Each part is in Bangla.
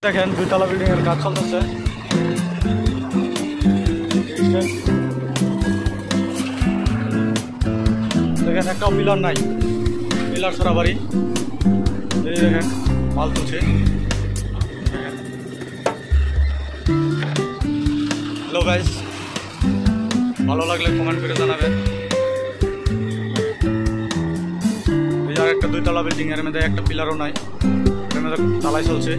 দেখেন দুইতলা বিল্ডিং এর কাজ চলতেছে। দেখেন একটা পিলার নাই, পিলার ছাড়া বাড়ি। এই দেখেন মাল তুলছে। হ্যালো গাইস, ভালো লাগলে কমেন্ট করে জানাবেন। এই আর একটা দুইতলা বিল্ডিং এর মধ্যে একটা পিলারও নাই, এর মধ্যে ঢালাই চলছে।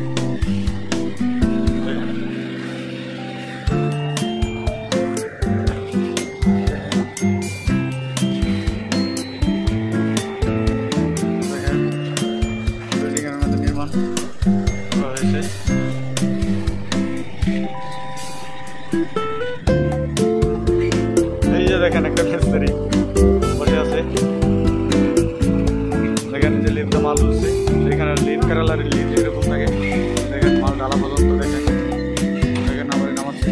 এই যে দেখেন একটা মিস্ত্রি বসে আছে, দেখেন যে লিফটে মাল তুলছে। এখানে লিফট কেরালার লিফট এরকম থাকে। দেখেন মাল ডালা পর্যন্ত দেখেন, দেখেন আবার নামাচ্ছে।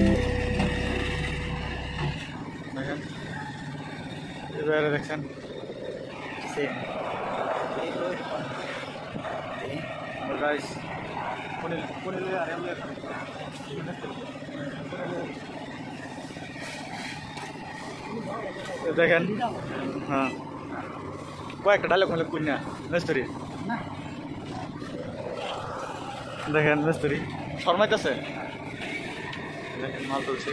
দেখেন এবারে দেখেন গাইস দেখেন। হ্যাঁ কয়েকটা ডায়লগ হলে কুন্যা মিস্ত্রি দেখেন, মিস্ত্রি শর্মাইতেছে। দেখেন মাল তুলছে।